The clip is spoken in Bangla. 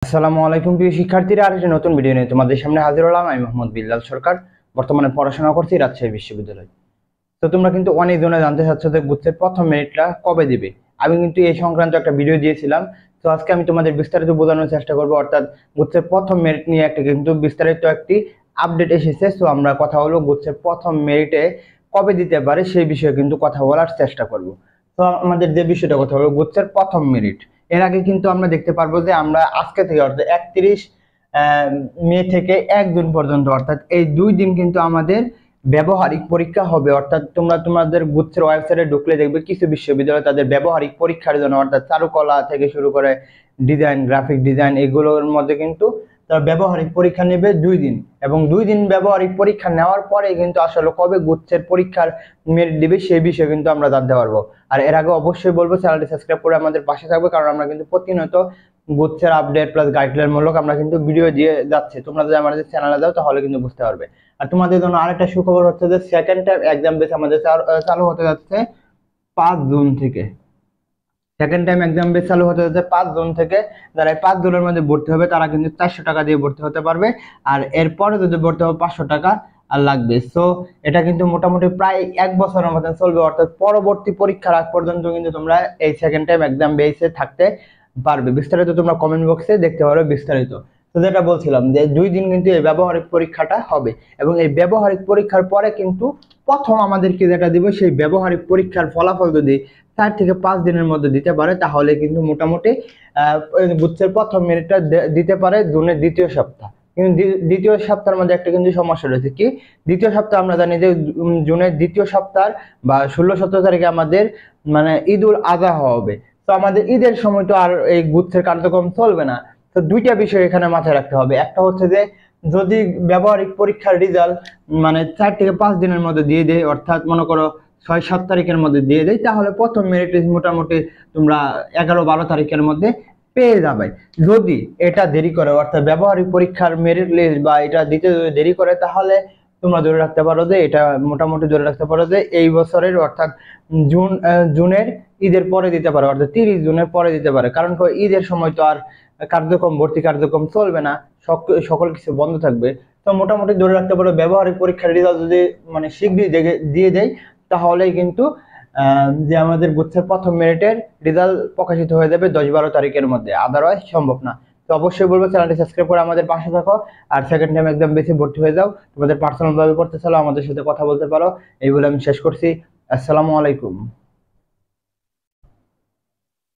আসসালামু আলাইকুম প্রিয় শিক্ষার্থীরা, আরেকটি নতুন ভিডিও নিয়ে তোমাদের সামনে হাজির হলাম। আমি মোহাম্মদ বিল্লাল সরকার, বর্তমানে পড়াশোনা করছি রাজশাহী বিশ্ববিদ্যালয়। তো তোমরা কিন্তু অনেক জনে জানতে চাচ্ছ যে গুচ্ছের প্রথম মেরিটটা কবে দিবে। আমি কিন্তু এই সংক্রান্ত একটা ভিডিও দিয়েছিলাম। তো আজকে আমি তোমাদের বিস্তারিত বোঝানোর চেষ্টা করবো, অর্থাৎ গুচ্ছের প্রথম মেরিট নিয়ে একটা কিন্তু বিস্তারিত একটি আপডেট এসেছে। তো আমরা কথা হলো গুচ্ছের প্রথম মেরিটে কবে দিতে পারে সেই বিষয়ে কিন্তু কথা বলার চেষ্টা করব। তো আমাদের যে বিষয়টা কথা হলো গুচ্ছের প্রথম মেরিট, এর আগে কিন্তু আমরা দেখতে পারবো যে আমরা আজকে থেকে অর্থাৎ 31 মে থেকে 1 জুন পর্যন্ত, অর্থাৎ এই 2 দিন কিন্তু আমাদের ব্যবহারিক পরীক্ষা হবে। অর্থাৎ তোমরা তোমাদের গুচ্ছের ওয়েবসাইটে ঢুকলে দেখবে কিছু বিশ্ববিদ্যালয় তাদের ব্যবহারিক পরীক্ষার জন্য, অর্থাৎ চারুকলা থেকে শুরু করে ডিজাইন, গ্রাফিক ডিজাইন, এগুলোর মধ্যে কিন্তু তারা ব্যবহারিক পরীক্ষা নেবে 2 দিন, এবং 2 দিন ব্যবহারিক পরীক্ষা নেওয়ার পরে কিন্তু আসলে কবে গুচ্ছের পরীক্ষার মেরিট দিবে সেই বিষয়ে কিন্তু আমরা জানতে পারবো। আর এর আগে অবশ্যই বলবো চ্যানেলটি সাবস্ক্রাইব করে আমাদের পাশে থাকবে, কারণ আমরা কিন্তু প্রতিনিয়ত গুচ্ছের আপডেট প্লাস গাইডলাইন মূলক আমরা কিন্তু ভিডিও দিয়ে যাচ্ছি। তোমরা যদি আমাদের চ্যানেলে যাও তাহলে কিন্তু বুঝতে পারবে। আর তোমাদের জন্য আরেকটা সুখবর হচ্ছে যে সেকেন্ড টাইম এক্সাম বেস আমাদের চালু হতে যাচ্ছে 5 জুন থেকে। সেকেন্ড টাইম এক্সাম বেস চালু হতে যাচ্ছে 5 জুন থেকে। যারা এই 5 জুনের মধ্যে ভর্তি হবে তারা কিন্তু 400 টাকা দিয়ে ভর্তি হতে পারবে, আর এরপরে যদি ভর্তি হবে 500 টাকা আর লাগবে। সো এটা কিন্তু মোটামুটি প্রায় 1 বছরের মতন চলবে, অর্থাৎ পরবর্তী পরীক্ষার আগ পর্যন্ত কিন্তু তোমরা এই সেকেন্ড টাইম এক্সাম বেসে থাকতে পারবে। বিস্তারিত তোমরা কমেন্ট বক্সে দেখতে পারবে বিস্তারিত। তো যেটা বলছিলাম যে 2 দিন কিন্তু এই ব্যবহারিক পরীক্ষাটা হবে, এবং এই ব্যবহারিক পরীক্ষার পরে কিন্তু প্রথম আমাদেরকে যেটা দিব সেই ব্যবহারিক পরীক্ষার ফলাফল যদি 4 থেকে 5 দিনের মধ্যে দিতে পারে তাহলে কিন্তু মোটামুটি গুচ্ছের প্রথম মেরিটটা দিতে পারে জুনের দ্বিতীয় সপ্তাহ। কিন্তু দ্বিতীয় সপ্তাহের মধ্যে একটা কিন্তু সমস্যা রয়েছে। কি? দ্বিতীয় সপ্তাহ আমরা জানি যে জুনের দ্বিতীয় সপ্তাহ বা 16-17 তারিখে আমাদের মানে ঈদ উল আজহা হবে। তো আমাদের ঈদের সময় তো আর এই গুচ্ছের কার্যক্রম চলবে না। তো দুইটা বিষয় এখানে মাথায় রাখতে হবে। একটা হচ্ছে যে যদি ব্যবহারিক পরীক্ষার রেজাল্ট মানে 4 থেকে 5 দিনের মধ্যে দিয়ে দেয়, অর্থাৎ মনে করো 6-7 তারিখের মধ্যে দিয়ে দেয়, তাহলে প্রথম মেরিট লিস্ট মোটামুটি তোমরা 11-12 তারিখের মধ্যে পেয়ে যাবে। যদি এটা দেরি করে, অর্থাৎ ব্যবহারিক পরীক্ষার মেরিট লিস্ট বা এটা দিতে যদি দেরি করে, তাহলে তোমরা ধরে রাখতে পারো যে এটা মোটামুটি ধরে রাখতে পারো যে এই বছরের অর্থাৎ জুনের ঈদের পরে দিতে পারে, অর্থাৎ 30 জুনের পরে দিতে পারে। কারণ ঈদের সময় তো আর কার্যক্রম ভর্তি কার্যক্রম চলবে না, সকল কিছু বন্ধ থাকবে। তো মোটামুটি ধরে রাখতে পারো ব্যবহারিক পরীক্ষার রেজাল্ট যদি মানে শীঘ্রই দিয়ে দেয় তাহলেই কিন্তু যে আমাদের গুচ্ছের প্রথম মেরিটের রেজাল্ট প্রকাশিত হয়ে যাবে 10-12 তারিখের মধ্যে, আদারওয়াইজ সম্ভব না। তো অবশ্যই বলবো চ্যানেলটি সাবস্ক্রাইব করে আমাদের পাশে থাকো, আর সেকেন্ড টাইম একদম বেশি ভর্তি হয়ে যাও। তোমাদের পার্সোনাল ভাবে পড়তে চাইলে আমাদের সাথে কথা বলতে পারো। এই বলে আমি শেষ করছি। আসসালামু আলাইকুম।